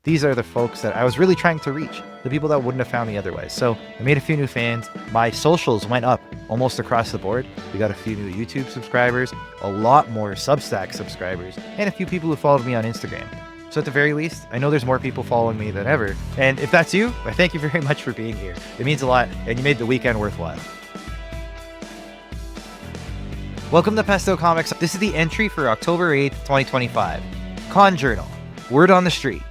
these are the folks that I was really trying to reach, the people that wouldn't have found me otherwise. So I made a few new fans. My socials went up almost across the board. We got a few new YouTube subscribers, a lot more Substack subscribers, and a few people who followed me on Instagram. So at the very least, I know there's more people following me than ever. And if that's you, I thank you very much for being here. It means a lot, and you made the weekend worthwhile. Welcome to Pesto Comics. This is the entry for October 8th, 2025. Con Journal. Word on the street.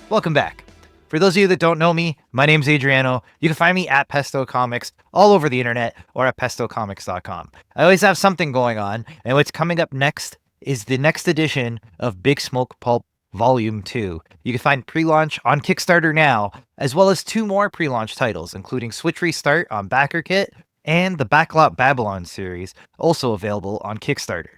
Welcome back. For those of you that don't know me, my name's Adriano. You can find me at Pesto Comics all over the internet or at pestocomics.com. I always have something going on, and what's coming up next is the next edition of Big Smoke Pulp Volume 2. You can find pre-launch on Kickstarter now, as well as 2 more pre-launch titles, including Switch Restart on BackerKit and the Backlot Babylon series, also available on Kickstarter.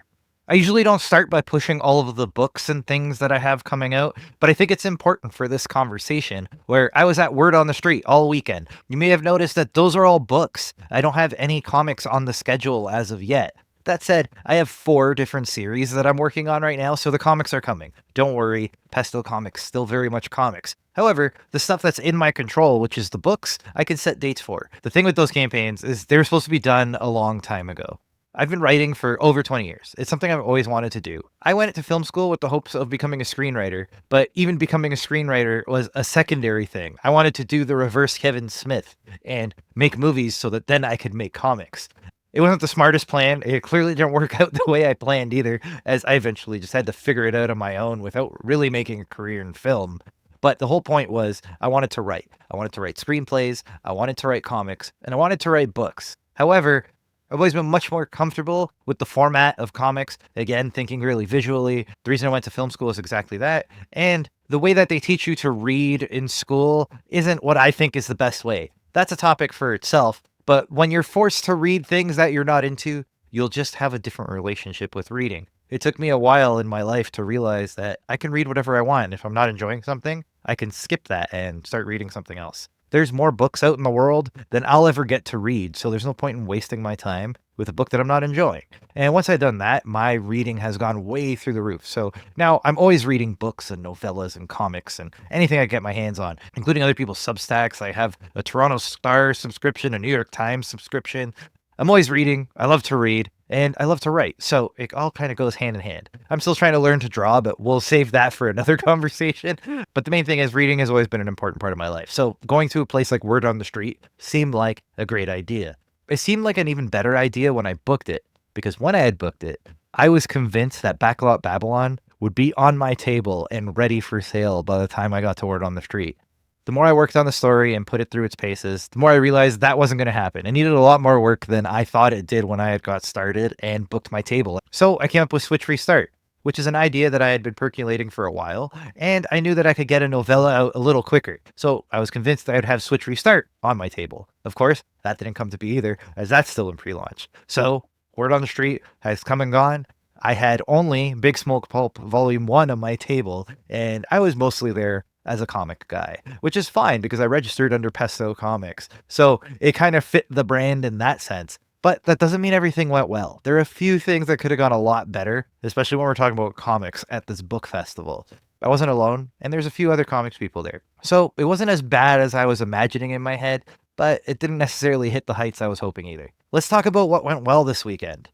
I usually don't start by pushing all of the books and things that I have coming out, but I think it's important for this conversation, where I was at Word on the Street all weekend. You may have noticed that those are all books. I don't have any comics on the schedule as of yet. That said, I have 4 different series that I'm working on right now, so the comics are coming. Don't worry, Pesto Comics still very much comics. However, the stuff that's in my control, which is the books, I can set dates for. The thing with those campaigns is they're supposed to be done a long time ago. I've been writing for over 20 years. It's something I've always wanted to do. I went to film school with the hopes of becoming a screenwriter, but even becoming a screenwriter was a secondary thing. I wanted to do the reverse Kevin Smith and make movies so that then I could make comics. It wasn't the smartest plan. It clearly didn't work out the way I planned either, as I eventually just had to figure it out on my own without really making a career in film. But the whole point was I wanted to write. I wanted to write screenplays, I wanted to write comics, and I wanted to write books. However, I've always been much more comfortable with the format of comics. Again, thinking really visually. The reason I went to film school is exactly that. And the way that they teach you to read in school isn't what I think is the best way. That's a topic for itself. But when you're forced to read things that you're not into, you'll just have a different relationship with reading. It took me a while in my life to realize that I can read whatever I want. If I'm not enjoying something, I can skip that and start reading something else. There's more books out in the world than I'll ever get to read, so there's no point in wasting my time with a book that I'm not enjoying. And once I've done that, my reading has gone way through the roof. So now I'm always reading books and novellas and comics and anything I get my hands on, including other people's Substacks. I have a Toronto Star subscription, a New York Times subscription. I'm always reading. I love to read. And I love to write, so it all kind of goes hand in hand. I'm still trying to learn to draw, but we'll save that for another conversation. But the main thing is reading has always been an important part of my life. So going to a place like Word on the Street seemed like a great idea. It seemed like an even better idea when I booked it, because when I had booked it, I was convinced that Backlot Babylon would be on my table and ready for sale by the time I got to Word on the Street. The more I worked on the story and put it through its paces, the more I realized that wasn't going to happen. It needed a lot more work than I thought it did when I had got started and booked my table. So I came up with Switch Restart, which is an idea that I had been percolating for a while, and I knew that I could get a novella out a little quicker. So I was convinced that I'd have Switch Restart on my table. Of course, that didn't come to be either, as that's still in pre-launch. So Word on the Street has come and gone. I had only Big Smoke Pulp Volume 1 on my table, and I was mostly there as a comic guy, which is fine because I registered under Pesto Comics. So it kind of fit the brand in that sense. But that doesn't mean everything went well. There are a few things that could have gone a lot better, especially when we're talking about comics at this book festival. I wasn't alone, and there's a few other comics people there. So it wasn't as bad as I was imagining in my head, but it didn't necessarily hit the heights I was hoping either. Let's talk about what went well this weekend.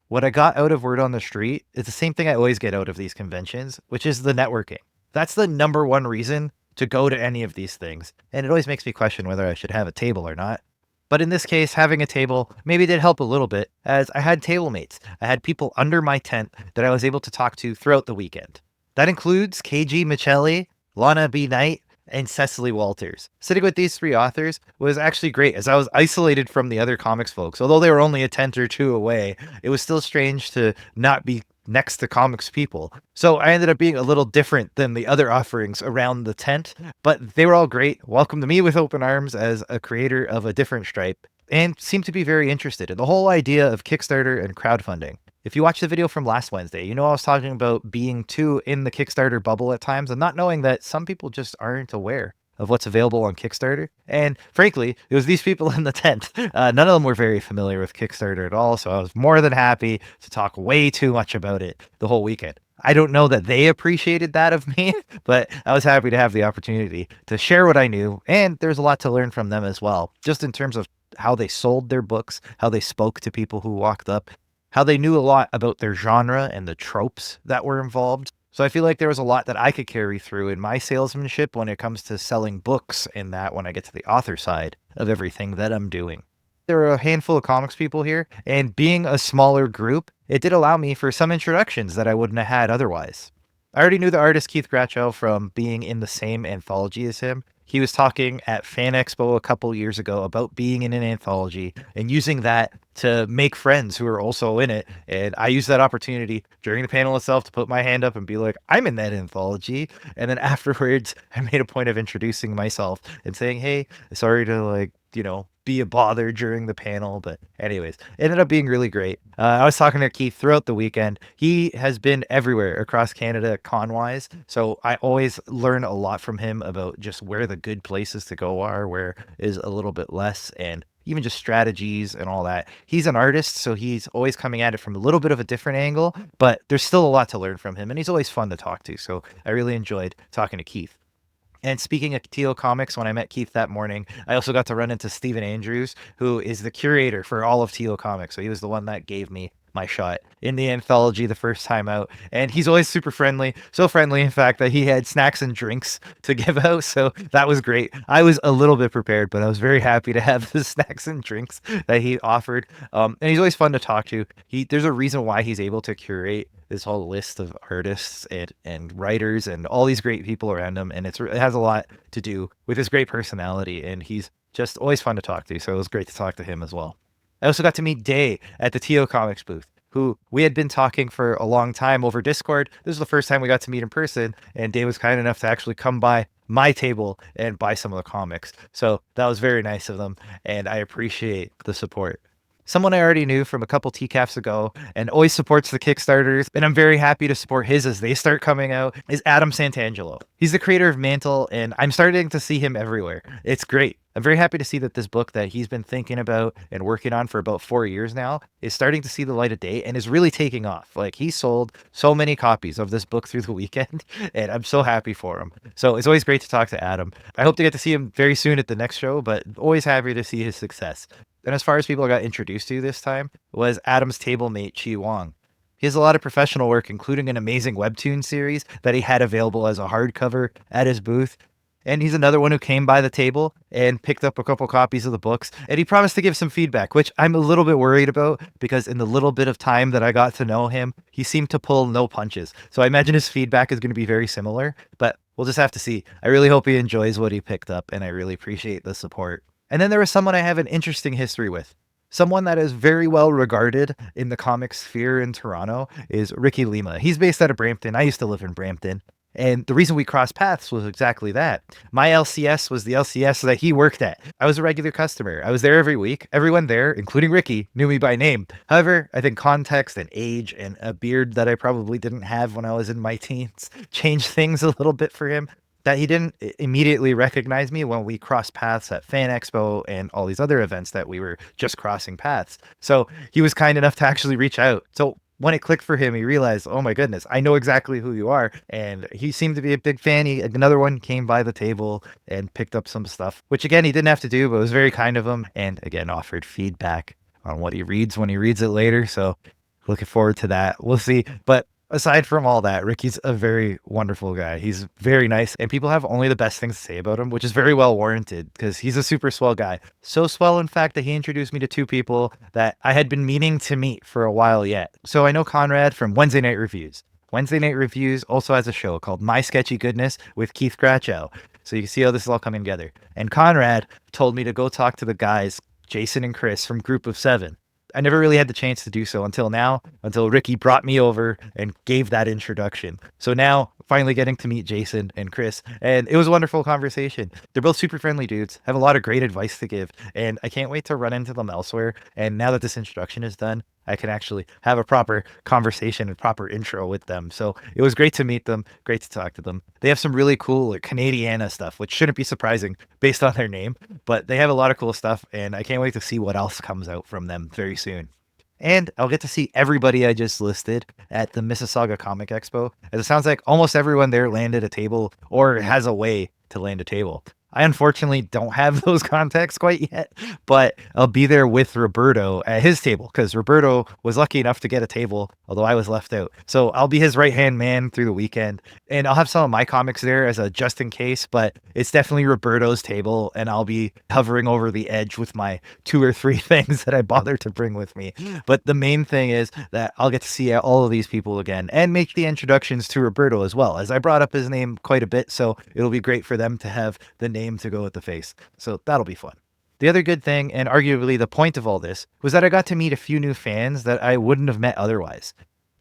What I got out of Word on the Street is the same thing I always get out of these conventions, which is the networking. That's the number one reason to go to any of these things, and it always makes me question whether I should have a table or not. But in this case, having a table maybe did help a little bit, as I had table mates. I had people under my tent that I was able to talk to throughout the weekend. That includes KG Michelli, Lana B. Knight, and Cecily Walters. Sitting with these 3 authors was actually great, as I was isolated from the other comics folks. Although they were only a tent or 2 away, it was still strange to not be next to comics people. So I ended up being a little different than the other offerings around the tent, but they were all great, welcomed me with open arms as a creator of a different stripe, and seemed to be very interested in the whole idea of Kickstarter and crowdfunding. If you watched the video from last Wednesday, you know I was talking about being too in the Kickstarter bubble at times and not knowing that some people just aren't aware of what's available on Kickstarter. And frankly, it was these people in the tent. None of them were very familiar with Kickstarter at all, so I was more than happy to talk way too much about it the whole weekend. I don't know that they appreciated that of me, but I was happy to have the opportunity to share what I knew. And there's a lot to learn from them as well, just in terms of how they sold their books, how they spoke to people who walked up, how they knew a lot about their genre and the tropes that were involved. So I feel like there was a lot that I could carry through in my salesmanship when it comes to selling books, and that when I get to the author side of everything that I'm doing. There were a handful of comics people here, and being a smaller group, it did allow me for some introductions that I wouldn't have had otherwise. I already knew the artist Keith Gratchow from being in the same anthology as him. He was talking at Fan Expo a couple years ago about being in an anthology and using that to make friends who are also in it. And I used that opportunity during the panel itself to put my hand up and be like, I'm in that anthology. And then afterwards, I made a point of introducing myself and saying, hey, sorry to be a bother during the panel. But anyways, it ended up being really great. I was talking to Keith throughout the weekend. He has been everywhere across Canada con-wise. So I always learn a lot from him about just where the good places to go are, where is a little bit less, and even just strategies and all that. He's an artist, so he's always coming at it from a little bit of a different angle, but there's still a lot to learn from him, and he's always fun to talk to. So I really enjoyed talking to Keith. And speaking of TO Comics, when I met Keith that morning, I also got to run into Stephen Andrews, who is the curator for all of TO Comics. So he was the one that gave me my shot in the anthology the first time out. And he's always super friendly, so friendly, in fact, that he had snacks and drinks to give out. So that was great. I was a little bit prepared, but I was very happy to have the snacks and drinks that he offered. And he's always fun to talk to. There's a reason why he's able to curate this whole list of artists and writers and all these great people around him. And it has a lot to do with his great personality. And he's just always fun to talk to. So it was great to talk to him as well. I also got to meet Day at the TO Comics booth, who we had been talking for a long time over Discord. This was the first time we got to meet in person, and Day was kind enough to actually come by my table and buy some of the comics. So that was very nice of them, and I appreciate the support. Someone I already knew from a couple TCAFs ago and always supports the Kickstarters, and I'm very happy to support his as they start coming out, is Adam Santangelo. He's the creator of Mantle, and I'm starting to see him everywhere. It's great. I'm very happy to see that this book that he's been thinking about and working on for about 4 years now is starting to see the light of day and is really taking off. Like, he sold so many copies of this book through the weekend, and I'm so happy for him. So it's always great to talk to Adam. I hope to get to see him very soon at the next show, but always happy to see his success. And as far as people I got introduced to this time was Adam's table mate, Chi Wong. He has a lot of professional work, including an amazing webtoon series that he had available as a hardcover at his booth. And he's another one who came by the table and picked up a couple copies of the books. And he promised to give some feedback, which I'm a little bit worried about because in the little bit of time that I got to know him, he seemed to pull no punches. So I imagine his feedback is going to be very similar, but we'll just have to see. I really hope he enjoys what he picked up, and I really appreciate the support. And then there was someone I have an interesting history with. Someone that is very well regarded in the comic sphere in Toronto is Ricky Lima. He's based out of Brampton. I used to live in Brampton. And the reason we crossed paths was exactly that. My LCS was the LCS that he worked at. I was a regular customer. I was there every week. Everyone there, including Ricky, knew me by name. However, I think context and age and a beard that I probably didn't have when I was in my teens changed things a little bit for him. That he didn't immediately recognize me when we crossed paths at Fan Expo and all these other events that we were just crossing paths. So he was kind enough to actually reach out. So when it clicked for him, he realized, oh my goodness, I know exactly who you are. And he seemed to be a big fan. Another one came by the table and picked up some stuff, which again, he didn't have to do, but it was very kind of him. And again, offered feedback on what he reads when he reads it later. So looking forward to that. We'll see. But aside from all that, Ricky's a very wonderful guy. He's very nice, and people have only the best things to say about him, which is very well warranted because he's a super swell guy. So swell, in fact, that he introduced me to two people that I had been meaning to meet for a while yet. So I know Conrad from Wednesday Night Reviews. Wednesday Night Reviews also has a show called My Sketchy Goodness with Keith Gratchow. So you can see how this is all coming together. And Conrad told me to go talk to the guys, Jason and Chris from Group of Seven. I never really had the chance to do so until now, until Ricky brought me over and gave that introduction. So now, finally getting to meet Jason and Chris, and it was a wonderful conversation. They're both super friendly dudes, have a lot of great advice to give, and I can't wait to run into them elsewhere. And now that this introduction is done, I can actually have a proper conversation and proper intro with them. So it was great to meet them, great to talk to them. They have some really cool Canadiana stuff, which shouldn't be surprising based on their name, but they have a lot of cool stuff, and I can't wait to see what else comes out from them very soon. And I'll get to see everybody I just listed at the Mississauga Comic Expo. As it sounds like almost everyone there landed a table or has a way to land a table. I unfortunately don't have those contacts quite yet, but I'll be there with Roberto at his table because Roberto was lucky enough to get a table, although I was left out. So I'll be his right-hand man through the weekend, and I'll have some of my comics there as a just in case, but it's definitely Roberto's table, and I'll be hovering over the edge with my 2 or 3 things that I bothered to bring with me. But the main thing is that I'll get to see all of these people again and make the introductions to Roberto as well, as I brought up his name quite a bit, so it'll be great for them to have the name to go with the face. So that'll be fun. The other good thing, and arguably the point of all this, was that I got to meet a few new fans that I wouldn't have met otherwise.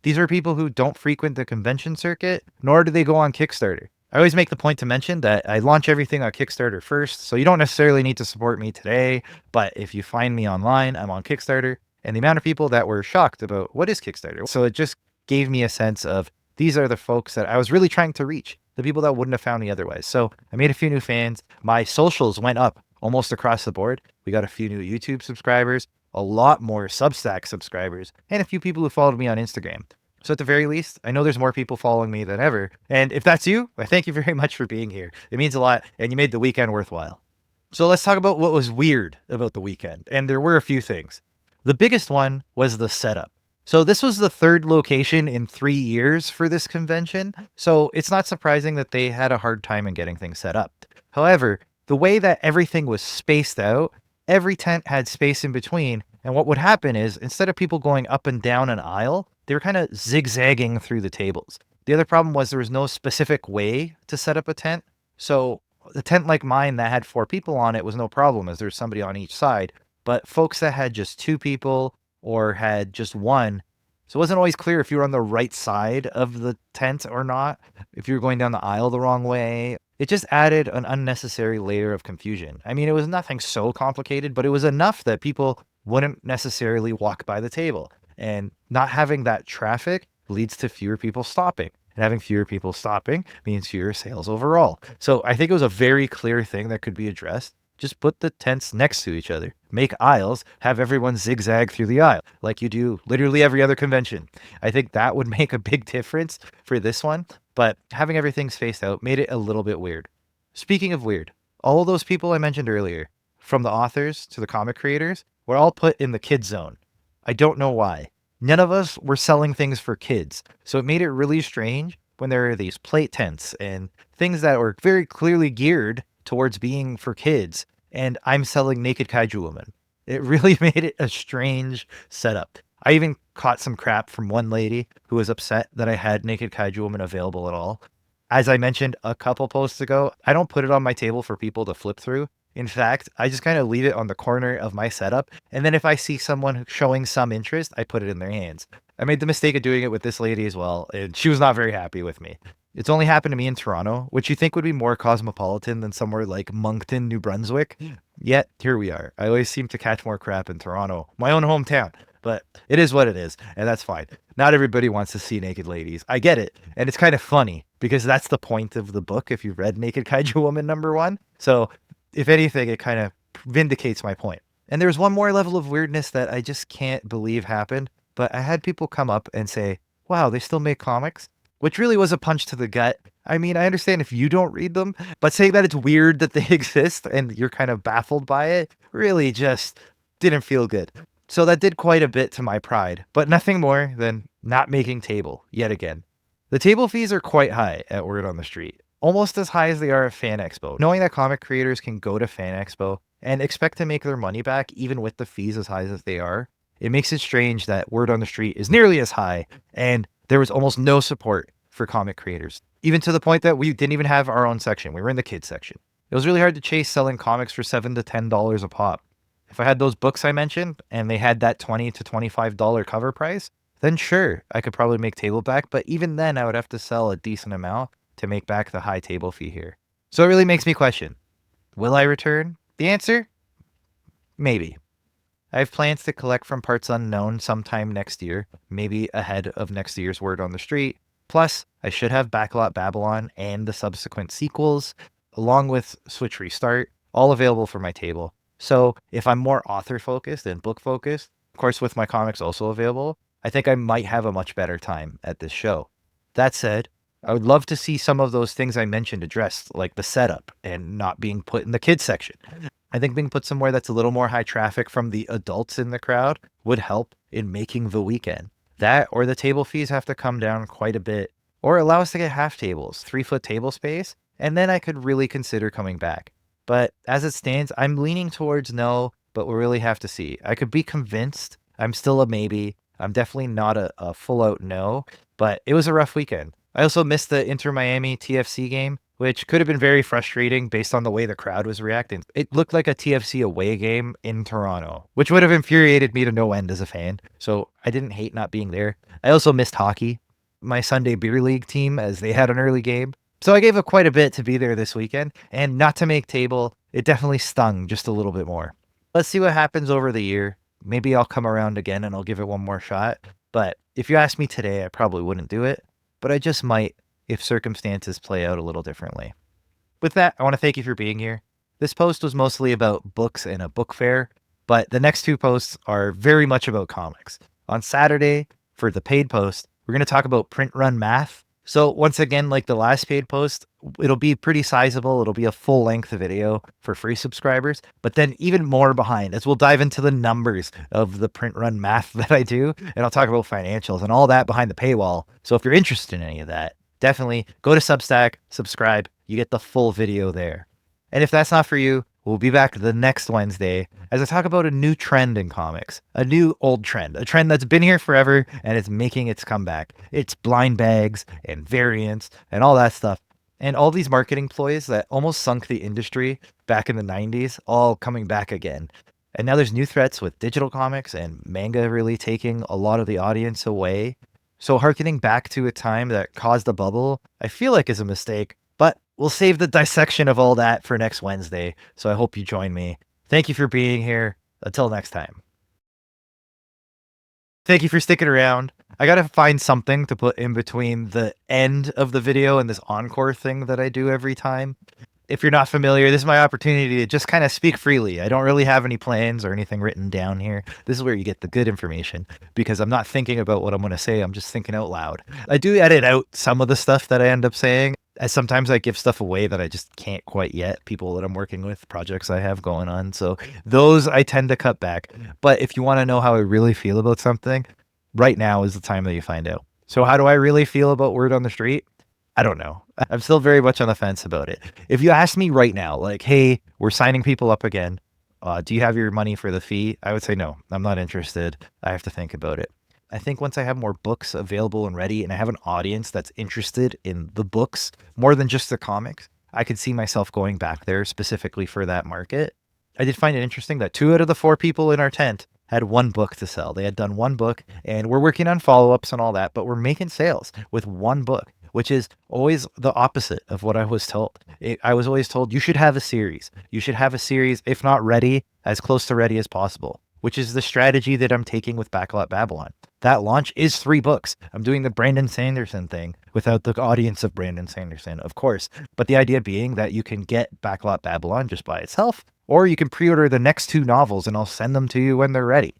These are people who don't frequent the convention circuit, nor do they go on Kickstarter. I always make the point to mention that I launch everything on Kickstarter first, so you don't necessarily need to support me today, but if you find me online, I'm on Kickstarter, and the amount of people that were shocked about what is Kickstarter. So it just gave me a sense of these are the folks that I was really trying to reach, the people that wouldn't have found me otherwise. So I made a few new fans. My socials went up almost across the board. We got a few new YouTube subscribers, a lot more Substack subscribers, and a few people who followed me on Instagram. So at the very least, I know there's more people following me than ever. And if that's you, I thank you very much for being here. It means a lot, and you made the weekend worthwhile. So let's talk about what was weird about the weekend. And there were a few things. The biggest one was the setup. So this was the 3rd location in 3 years for this convention. So it's not surprising that they had a hard time in getting things set up. However, the way that everything was spaced out, every tent had space in between. And what would happen is instead of people going up and down an aisle, they were kind of zigzagging through the tables. The other problem was there was no specific way to set up a tent. So a tent like mine that had 4 people on it was no problem as there's somebody on each side. But folks that had just 2 people or had just 1, so it wasn't always clear if you were on the right side of the tent or not, if you were going down the aisle the wrong way. It just added an unnecessary layer of confusion. I mean, it was nothing so complicated, but it was enough that people wouldn't necessarily walk by the table. And not having that traffic leads to fewer people stopping. And having fewer people stopping means fewer sales overall. So I think it was a very clear thing that could be addressed. Just put the tents next to each other. Make aisles, have everyone zigzag through the aisle like you do literally every other convention. I think that would make a big difference for this one, but having everything spaced out made it a little bit weird. Speaking of weird, all those people I mentioned earlier, from the authors to the comic creators, were all put in the kid zone. I don't know why. None of us were selling things for kids, so it made it really strange when there are these plate tents and things that were very clearly geared towards being for kids, and I'm selling Naked Kaiju Woman. It really made it a strange setup. I even caught some crap from one lady who was upset that I had Naked Kaiju Woman available at all. As I mentioned a couple posts ago, I don't put it on my table for people to flip through. In fact, I just kind of leave it on the corner of my setup, and then if I see someone showing some interest, I put it in their hands. I made the mistake of doing it with this lady as well, and she was not very happy with me. It's only happened to me in Toronto, which you think would be more cosmopolitan than somewhere like Moncton, New Brunswick. Yet, here we are. I always seem to catch more crap in Toronto, my own hometown. But it is what it is, and that's fine. Not everybody wants to see naked ladies. I get it, and it's kind of funny, because that's the point of the book if you've read Naked Kaiju Woman #1. So, if anything, it kind of vindicates my point. And there's one more level of weirdness that I just can't believe happened, but I had people come up and say, wow, they still make comics? Which really was a punch to the gut. I mean, I understand if you don't read them, but saying that it's weird that they exist and you're kind of baffled by it really just didn't feel good. So that did quite a bit to my pride, but nothing more than not making table yet again. The table fees are quite high at Word on the Street, almost as high as they are at Fan Expo. Knowing that comic creators can go to Fan Expo and expect to make their money back even with the fees as high as they are, it makes it strange that Word on the Street is nearly as high, and there was almost no support for comic creators, even to the point that we didn't even have our own section. We were in the kids section. It was really hard to chase selling comics for $7 to $10 a pop. If I had those books I mentioned and they had that $20 to $25 cover price, then sure, I could probably make table back, but even then I would have to sell a decent amount to make back the high table fee here. So it really makes me question, will I return? The answer? Maybe. I have plans to collect from Parts Unknown sometime next year, maybe ahead of next year's Word on the Street. Plus, I should have Backlot Babylon and the subsequent sequels, along with Switch Restart, all available for my table. So if I'm more author-focused and book-focused, Of course, with my comics also available, I think I might have a much better time at this show. That said, I would love to see some of those things I mentioned addressed, like the setup and not being put in the kids section. I think being put somewhere that's a little more high traffic from the adults in the crowd would help in making the weekend. That or the table fees have to come down quite a bit, or allow us to get half tables, 3-foot table space, and then I could really consider coming back. But as it stands, I'm leaning towards no, but we'll really have to see. I could be convinced. I'm still a maybe. I'm definitely not a full out no, but it was a rough weekend. I also missed the Inter Miami TFC game, which could have been very frustrating based on the way the crowd was reacting. It looked like a TFC away game in Toronto, which would have infuriated me to no end as a fan. So I didn't hate not being there. I also missed hockey, my Sunday beer league team, as they had an early game. So I gave up quite a bit to be there this weekend, and not to make table, it definitely stung just a little bit more. Let's see what happens over the year. Maybe I'll come around again and I'll give it one more shot. But if you ask me today, I probably wouldn't do it, but I just might if circumstances play out a little differently. With that, I want to thank you for being here. This post was mostly about books and a book fair, but the next two posts are very much about comics. On Saturday, for the paid post, we're going to talk about print run math. So once again, like the last paid post, it'll be pretty sizable. It'll be a full length video for free subscribers, but then even more behind as we'll dive into the numbers of the print run math that I do. And I'll talk about financials and all that behind the paywall. So if you're interested in any of that, definitely go to Substack, subscribe. You get the full video there. And if that's not for you, we'll be back the next Wednesday as I talk about a new trend in comics, a new old trend, a trend that's been here forever and it's making its comeback. It's blind bags and variants and all that stuff. And all these marketing ploys that almost sunk the industry back in the 90s, all coming back again. And now there's new threats with digital comics and manga really taking a lot of the audience away. So harkening back to a time that caused a bubble, I feel like is a mistake, but we'll save the dissection of all that for next Wednesday. So I hope you join me. Thank you for being here. Until next time. Thank you for sticking around. I got to find something to put in between the end of the video and this encore thing that I do every time. If you're not familiar, this is my opportunity to just kind of speak freely. I don't really have any plans or anything written down here. This is where you get the good information because I'm not thinking about what I'm going to say. I'm just thinking out loud. I do edit out some of the stuff that I end up saying, as sometimes I give stuff away that I just can't quite yet. People that I'm working with, projects I have going on. So those I tend to cut back. But if you want to know how I really feel about something, right now is the time that you find out. So how do I really feel about Word on the Street? I don't know. I'm still very much on the fence about it. If you ask me right now, like, hey, we're signing people up again. Do you have your money for the fee? I would say no, I'm not interested. I have to think about it. I think once I have more books available and ready and I have an audience that's interested in the books more than just the comics, I could see myself going back there specifically for that market. I did find it interesting that 2 out of the 4 people in our tent had 1 book to sell. They had done 1 book and we're working on follow-ups and all that, but we're making sales with 1 book, which is always the opposite of what I was told. I was always told you should have a series. You should have a series, if not ready, as close to ready as possible, which is the strategy that I'm taking with Backlot Babylon. That launch is 3 books. I'm doing the Brandon Sanderson thing without the audience of Brandon Sanderson, of course. But the idea being that you can get Backlot Babylon just by itself, or you can pre-order the next 2 novels and I'll send them to you when they're ready.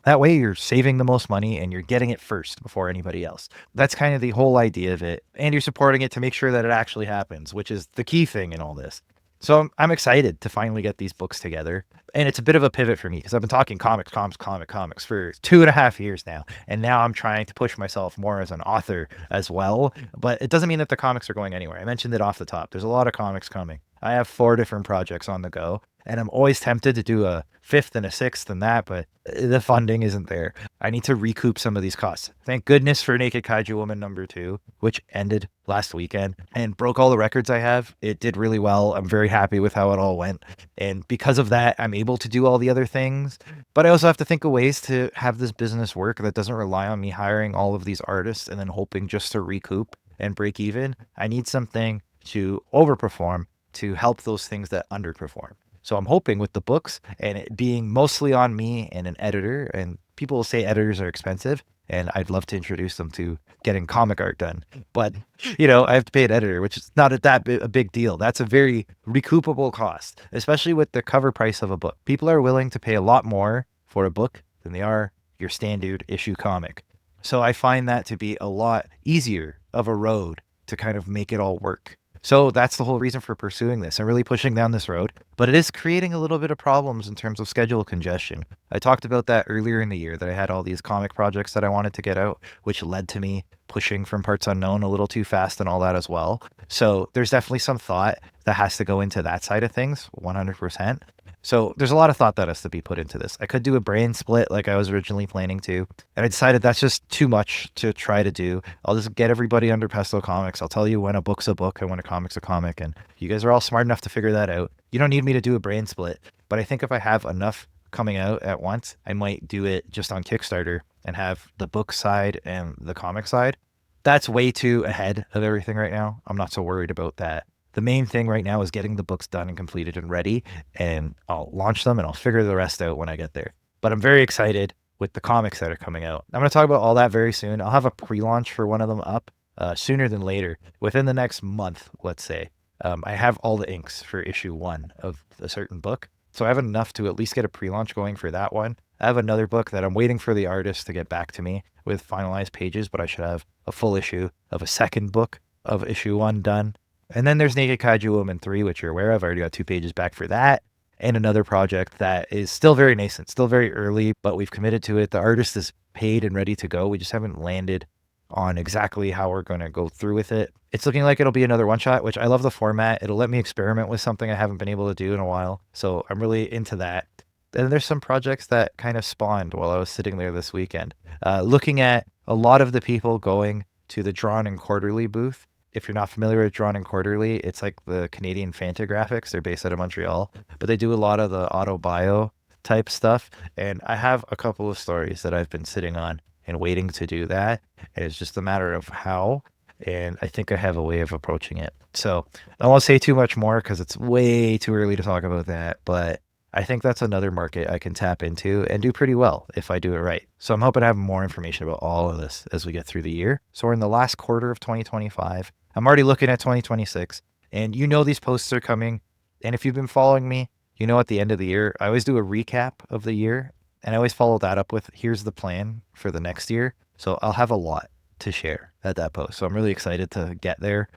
That way you're saving the most money and you're getting it first before anybody else. That's kind of the whole idea of it. And you're supporting it to make sure that it actually happens, which is the key thing in all this. So I'm excited to finally get these books together. And it's a bit of a pivot for me because I've been talking comics for 2.5 years now. And now I'm trying to push myself more as an author as well. But it doesn't mean that the comics are going anywhere. I mentioned it off the top. There's a lot of comics coming. I have 4 different projects on the go. And I'm always tempted to do a 5th and a 6th and that, but the funding isn't there. I need to recoup some of these costs. Thank goodness for Naked Kaiju Woman #2, which ended last weekend and broke all the records I have. It did really well. I'm very happy with how it all went. And because of that, I'm able to do all the other things. But I also have to think of ways to have this business work that doesn't rely on me hiring all of these artists and then hoping just to recoup and break even. I need something to overperform to help those things that underperform. So I'm hoping with the books and it being mostly on me and an editor, and people will say editors are expensive, and I'd love to introduce them to getting comic art done. But, I have to pay an editor, which is not a big deal. That's a very recoupable cost, especially with the cover price of a book. People are willing to pay a lot more for a book than they are your standard issue comic. So I find that to be a lot easier of a road to kind of make it all work. So that's the whole reason for pursuing this and really pushing down this road. But it is creating a little bit of problems in terms of schedule congestion. I talked about that earlier in the year, that I had all these comic projects that I wanted to get out, which led to me pushing from Parts Unknown a little too fast and all that as well. So there's definitely some thought that has to go into that side of things, 100%. So there's a lot of thought that has to be put into this. I could do a brain split like I was originally planning to, and I decided that's just too much to try to do. I'll just get everybody under Pesto Comics. I'll tell you when a book's a book and when a comic's a comic, and you guys are all smart enough to figure that out. You don't need me to do a brain split, but I think if I have enough coming out at once, I might do it just on Kickstarter and have the book side and the comic side. That's way too ahead of everything right now. I'm not so worried about that. The main thing right now is getting the books done and completed and ready, and I'll launch them and I'll figure the rest out when I get there. But I'm very excited with the comics that are coming out. I'm going to talk about all that very soon. I'll have a pre-launch for one of them up sooner than later, within the next month, let's say. I have all the inks for issue 1 of a certain book, so I have enough to at least get a pre-launch going for that one. I have another book that I'm waiting for the artist to get back to me with finalized pages, but I should have a full issue of a second book of issue 1 done. And then there's Naked Kaiju Woman 3, which you're aware of. I already got 2 pages back for that. And another project that is still very nascent, still very early, but we've committed to it. The artist is paid and ready to go. We just haven't landed on exactly how we're going to go through with it. It's looking like it'll be another one-shot, which I love the format. It'll let me experiment with something I haven't been able to do in a while. So I'm really into that. And there's some projects that kind of spawned while I was sitting there this weekend. Looking at a lot of the people going to the Drawn and Quarterly booth. If you're not familiar with Drawn and Quarterly, it's like the Canadian Fantagraphics. They're based out of Montreal, but they do a lot of the auto-bio type stuff. And I have a couple of stories that I've been sitting on and waiting to do that. And it's just a matter of how. And I think I have a way of approaching it. So I won't say too much more because it's way too early to talk about that. But I think that's another market I can tap into and do pretty well if I do it right. So I'm hoping to have more information about all of this as we get through the year. So we're in the last quarter of 2025. I'm already looking at 2026, and you know these posts are coming. And if you've been following me, you know at the end of the year, I always do a recap of the year, and I always follow that up with, here's the plan for the next year. So I'll have a lot to share at that post. So I'm really excited to get there.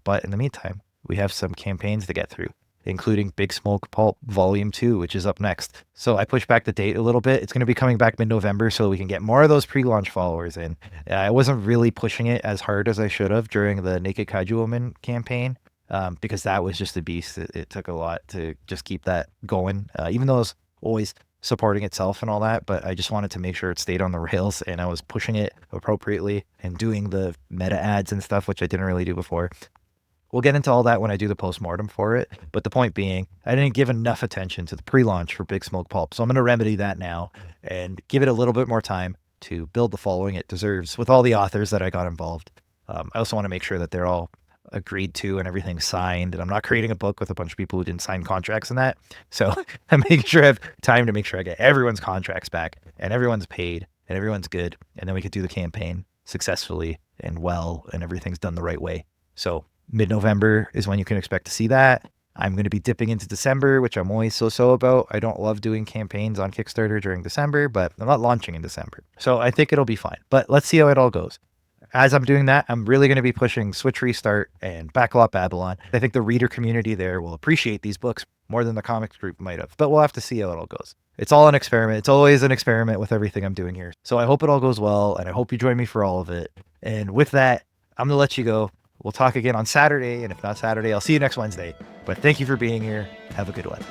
But in the meantime, we have some campaigns to get through, including Big Smoke Pulp Volume 2, which is up next. So I pushed back the date a little bit. It's going to be coming back mid-November so we can get more of those pre-launch followers in. I wasn't really pushing it as hard as I should have during the Naked Kaiju Woman campaign because that was just a beast. It took a lot to just keep that going, even though it was always supporting itself and all that, but I just wanted to make sure it stayed on the rails and I was pushing it appropriately and doing the meta ads and stuff, which I didn't really do before. We'll get into all that when I do the postmortem for it. But the point being, I didn't give enough attention to the pre-launch for Big Smoke Pulp. So I'm going to remedy that now and give it a little bit more time to build the following it deserves with all the authors that I got involved. I also want to make sure that they're all agreed to and everything's signed. And I'm not creating a book with a bunch of people who didn't sign contracts and that. So I'm making sure I have time to make sure I get everyone's contracts back and everyone's paid and everyone's good. And then we could do the campaign successfully and well, and everything's done the right way. So mid-November is when you can expect to see that. I'm going to be dipping into December, which I'm always so about. I don't love doing campaigns on Kickstarter during December, but I'm not launching in December. So I think it'll be fine. But let's see how it all goes. As I'm doing that, I'm really going to be pushing Switch Restart and Backlot Babylon. I think the reader community there will appreciate these books more than the comics group might have. But we'll have to see how it all goes. It's all an experiment. It's always an experiment with everything I'm doing here. So I hope it all goes well, and I hope you join me for all of it. And with that, I'm going to let you go. We'll talk again on Saturday, and if not Saturday, I'll see you next Wednesday. But thank you for being here. Have a good one.